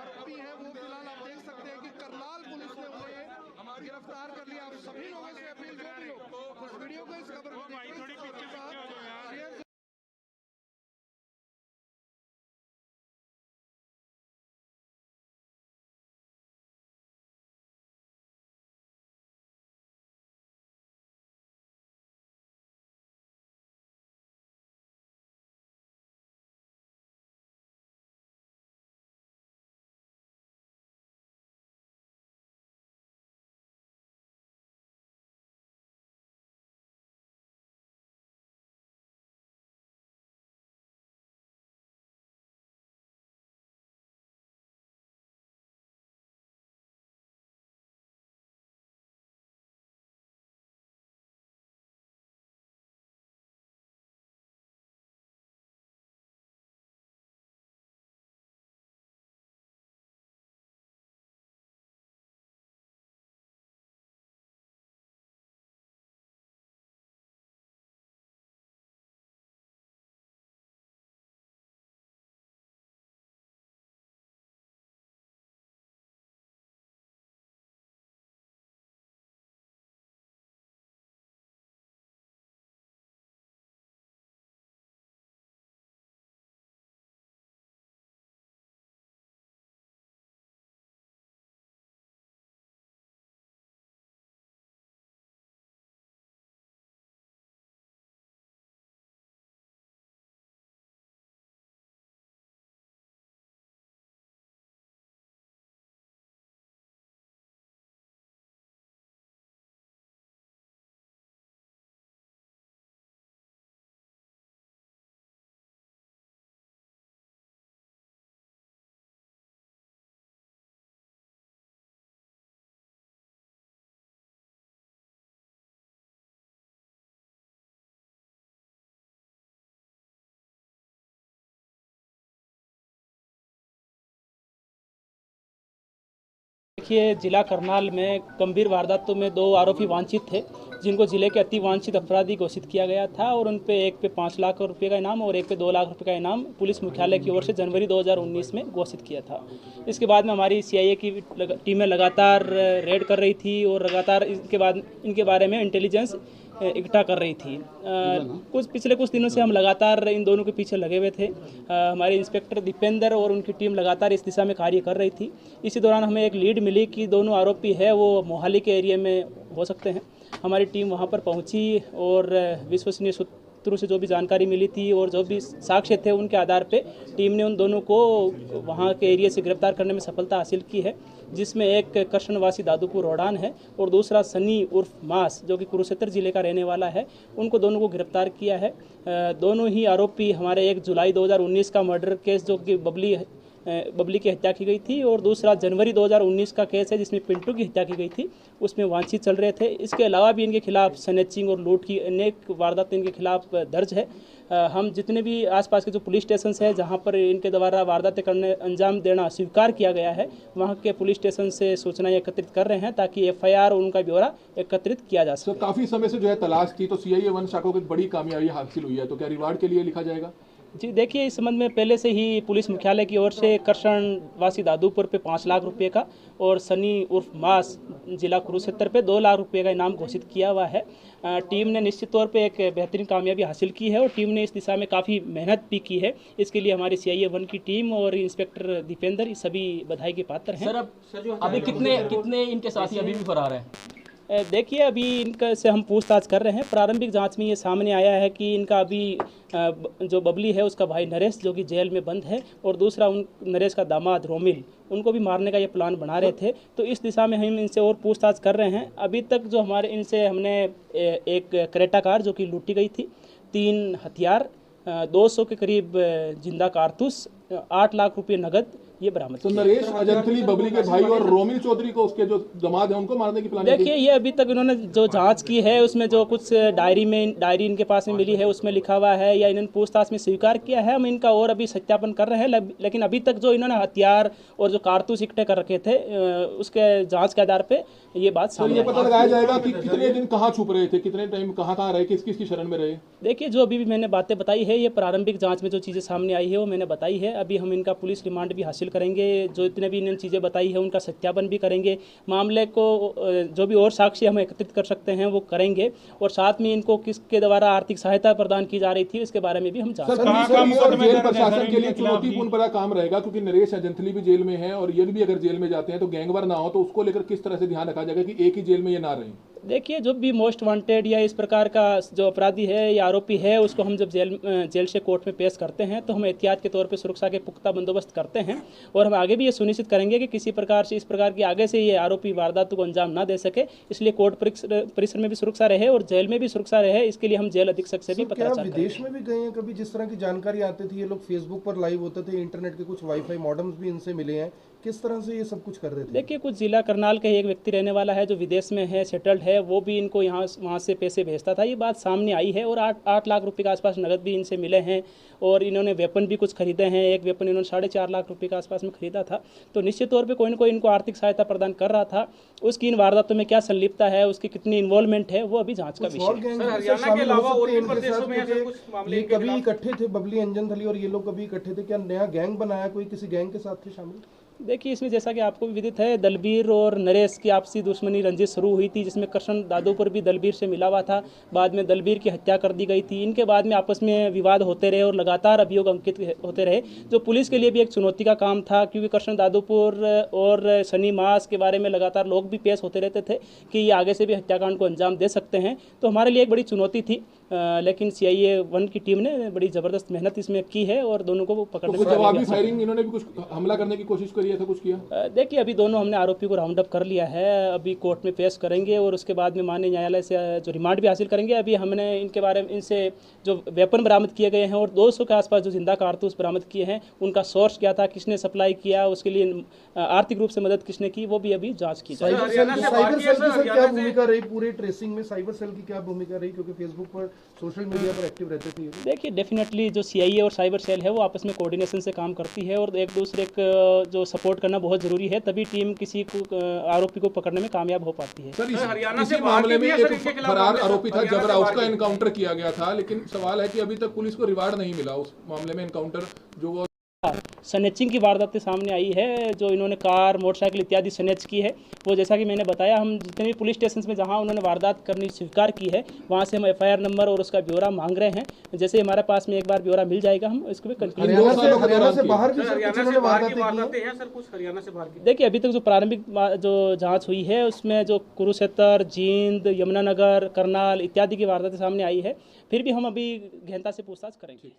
आरोपी है वो फिलहाल आप देख सकते हैं कि करनाल पुलिस ने उन्हें गिरफ्तार कर लिया। आप सभी लोगों से अपील, जो भी लोग इस वीडियो को, इस खबर को देखिए, जिला करनाल में गंभीर वारदातों में 2 आरोपी वांछित थे, जिनको जिले के अति वांछित अपराधी घोषित किया गया था और उन पे एक पे 5 लाख रुपए का इनाम और एक पे 2 लाख रुपए का इनाम पुलिस मुख्यालय की ओर से जनवरी 2019 में घोषित किया था। इसके बाद में हमारी सीआईए की टीमें लगातार रेड कर रही थी और लगातार इसके बाद इनके बारे में इंटेलिजेंस इकट्ठा कर रही थी। पिछले कुछ दिनों से हम लगातार इन दोनों के पीछे लगे हुए थे। हमारे इंस्पेक्टर दीपेंद्र और उनकी टीम लगातार इस दिशा में कार्य कर रही थी। इसी दौरान हमें एक लीड मिली कि दोनों आरोपी है वो मोहाली के एरिया में हो सकते हैं। हमारी टीम वहां पर पहुंची और विश्वसनीय सूत्रों से जो भी जानकारी मिली थी और जो भी साक्ष्य थे उनके आधार पे टीम ने उन दोनों को वहां के एरिया से गिरफ्तार करने में सफलता हासिल की है, जिसमें एक कृष्णवासी दादूपुर रोडान है और दूसरा सनी उर्फ मास जो कि कुरुक्षेत्र जिले का रहने वाला है। उनको दोनों को गिरफ्तार किया है। दोनों ही आरोपी हमारे 1 जुलाई 2019 का मर्डर केस जो कि बबली बबली की हत्या की गई थी, और दूसरा जनवरी 2019 का केस है जिसमें पिंटू की हत्या की गई थी, उसमें वांछित चल रहे थे। इसके अलावा भी इनके खिलाफ स्नैचिंग और लूट की अनेक वारदातें इनके खिलाफ दर्ज है। हम जितने भी आसपास के जो पुलिस स्टेशन है जहां पर इनके द्वारा वारदातें करने अंजाम देना स्वीकार किया गया है, वहां के पुलिस स्टेशन से सूचनाएं एकत्रित कर रहे हैं ताकि एफआईआर और उनका ब्यौरा एकत्रित किया जा सके। तो काफी समय से जो है तलाश थी, तो सीआईए वन शाखा को एक बड़ी कामयाबी हासिल हुई है, तो क्या रिवार्ड के लिए लिखा जाएगा? जी देखिए, इस संबंध में पहले से ही पुलिस मुख्यालय की ओर से करशन वासी दादूपुर पे 5 लाख रुपए का और सनी उर्फ मास जिला कुरुक्षेत्र पे 2 लाख रुपए का इनाम घोषित किया हुआ है। टीम ने निश्चित तौर पे एक बेहतरीन कामयाबी हासिल की है और टीम ने इस दिशा में काफ़ी मेहनत भी की है। इसके लिए हमारी सीआईए वन की टीम और इंस्पेक्टर दीपेंद्र सभी बधाई के पात्र हैं। सर अभी कितने इनके साथी अभी भी फरार हैं? देखिए, अभी इनका से हम पूछताछ कर रहे हैं। प्रारंभिक जांच में ये सामने आया है कि इनका अभी जो बबली है उसका भाई नरेश जो कि जेल में बंद है, और दूसरा उन नरेश का दामाद रोमिल, उनको भी मारने का ये प्लान बना रहे थे। तो इस दिशा में हम इनसे और पूछताछ कर रहे हैं। अभी तक जो हमारे इनसे हमने एक क्रेटा कार जो कि लूटी गई थी, 3 हथियार, 200 के करीब जिंदा कारतूस, 8 लाख रुपये नगद ये बरामद। तो नरेश अजंतली बबली के भाई और रोमिल चौधरी को उसके जो दामाद है उनको मारने की प्लानिंग? देखिए, ये अभी तक इन्होंने जो जांच की है उसमें जो कुछ डायरी इनके पास में मिली है उसमें लिखा हुआ है या इन्होंने पूछताछ में स्वीकार किया है। हम इनका और अभी सत्यापन कर रहे हैं, लेकिन अभी तक जो इन्होंने हथियार और जो कारतूस इकट्ठे कर रखे थे उसके जाँच के आधार पर ये बात सामने। ये पता लगाया जाएगा कि कितने दिन कहाँ छुप रहे थे, कितने टाइम कहाँ रहे, किस किस की शरण में रहे? देखिए, जो अभी भी मैंने बातें बताई है, ये प्रारंभिक जांच में जो चीज़ें सामने आई है वो मैंने बताई है। अभी हम इनका पुलिस रिमांड भी हासिल करेंगे, जो जितने भी इन्होंने चीज़ें बताई है उनका सत्यापन भी करेंगे। मामले को जो भी और साक्ष्य हम एकत्रित कर सकते हैं वो करेंगे, और साथ में इनको किसके द्वारा आर्थिक सहायता प्रदान की जा रही थी इसके बारे में भी हम जांच करेंगे। जेल प्रशासन के लिए चुनौतीपूर्ण बड़ा काम रहेगा, क्योंकि नरेश अजंतली भी जेल में है और ये भी अगर जेल में जाते हैं तो गैंगवार ना हो, तो उसको लेकर किस तरह से ध्यान रखा जाएगा कि एक ही जेल में ये ना रहे? देखिए, जो भी मोस्ट वांटेड या इस प्रकार का जो अपराधी है या आरोपी है उसको हम जब जेल से कोर्ट में पेश करते हैं तो हम एहतियात के तौर पे सुरक्षा के पुख्ता बंदोबस्त करते हैं, और हम आगे भी ये सुनिश्चित करेंगे कि किसी प्रकार से इस प्रकार की आगे से ये आरोपी वारदातों को अंजाम ना दे सके। इसलिए कोर्ट परिसर में भी सुरक्षा रहे और जेल में भी सुरक्षा रहे, इसके लिए हम जेल अधीक्षक से भी पत्राचार करेंगे। विदेश में भी गए हैं कभी? जिस तरह की जानकारी आती थी, ये लोग फेसबुक पर लाइव होते थे, इंटरनेट के कुछ वाईफाई मॉडेम्स भी इनसे मिले हैं, किस तरह से ये सब कुछ कर रहे थे? देखिए, कुछ जिला करनाल का एक व्यक्ति रहने वाला है जो विदेश में है, सेटल्ड है, वो भी इनको वहाँ से पैसे भेजता था, ये बात सामने आई है। और 8 लाख रुपए के आसपास नगद भी इनसे मिले हैं, और इन्होंने वेपन भी कुछ खरीदे हैं। एक वेपन इन्होंने 4.5 लाख रुपए के आसपास में खरीदा था। तो निश्चित तौर पे कोई न कोई इनको आर्थिक सहायता प्रदान कर रहा था। उसकी इन वारदातों में क्या संलिप्तता है, उसकी कितनी इन्वॉल्वमेंट है, वो अभी जांच का विषय है। हरियाणा के अलावा और भी प्रदेशों में ऐसे कुछ मामले कभी इकट्ठे थे? बबली, अंजनथली और ये लोग कभी इकट्ठे थे? क्या नया गैंग बनाया, कोई किसी गैंग के साथ थे शामिल? देखिए, इसमें जैसा कि आपको भी विदित है, दलबीर और नरेश की आपसी दुश्मनी रंजिश शुरू हुई थी, जिसमें कृष्ण दादूपुर भी दलबीर से मिला हुआ था। बाद में दलबीर की हत्या कर दी गई थी। इनके बाद में आपस में विवाद होते रहे और लगातार अभियोग अंकित होते रहे, जो पुलिस के लिए भी एक चुनौती का काम था, क्योंकि कृष्ण दादूपुर और सनी मास के बारे में लगातार लोग भी पेश होते रहते थे कि ये आगे से भी हत्याकांड को अंजाम दे सकते हैं। तो हमारे लिए एक बड़ी चुनौती थी, लेकिन सीआईए वन की टीम ने बड़ी ज़बरदस्त मेहनत इसमें की है और दोनों को पकड़ने में जवाबी फायरिंग इन्होंने भी कुछ हमला करने की कोशिश करी है, ऐसा कुछ किया? देखिए, अभी दोनों हमने आरोपी को राउंड अप कर लिया है, अभी कोर्ट में पेश करेंगे और उसके बाद में माननीय न्यायालय से जो रिमांड भी हासिल करेंगे। अभी हमने इनके बारे में इनसे जो वेपन बरामद किए गए हैं और 200 के आसपास जो जिंदा कारतूस बरामद किए हैं, उनका सोर्स क्या था, किसने सप्लाई किया, उसके लिए आर्थिक रूप से मदद किसने की, वो भी अभी जाँच की जाए। साइबर सेल की क्या भूमिका रही पूरे ट्रेसिंग में? साइबर सेल की क्या भूमिका रही, क्योंकि फेसबुक पर, सोशल मीडिया पर एक्टिव रहते थे? देखिए, डेफिनेटली जो सीआईए और साइबर सेल है वो आपस में कोऑर्डिनेशन से काम करती है और एक दूसरे को जो सपोर्ट करना बहुत जरूरी है, तभी टीम किसी को आरोपी को पकड़ने में कामयाब हो पाती है। सर, इसी मामले में एक फरार आरोपी था जबरा, उसका एनकाउंटर किया गया था, लेकिन सवाल है कि अभी तक पुलिस को रिवार्ड नहीं मिला उस मामले में। एनकाउंटर जो स्नैचिंग की वारदातें सामने आई है, जो इन्होंने कार, मोटरसाइकिल इत्यादि स्नैच की है, वो जैसा कि मैंने बताया, हम जितने भी पुलिस स्टेशन में जहां उन्होंने वारदात करनी स्वीकार की है वहां से हम एफआईआर नंबर और उसका ब्यौरा मांग रहे हैं। जैसे हमारे पास में एक बार ब्यौरा मिल जाएगा, हम इसको भी कंटिन्यू। हरियाणा से बाहर भी देखिए, अभी तक जो प्रारंभिक जो जाँच हुई है उसमें जो कुरुक्षेत्र, जींद, यमुनानगर, करनाल इत्यादि की वारदातें सामने आई है। फिर भी हम अभी गहनता से पूछताछ करेंगे।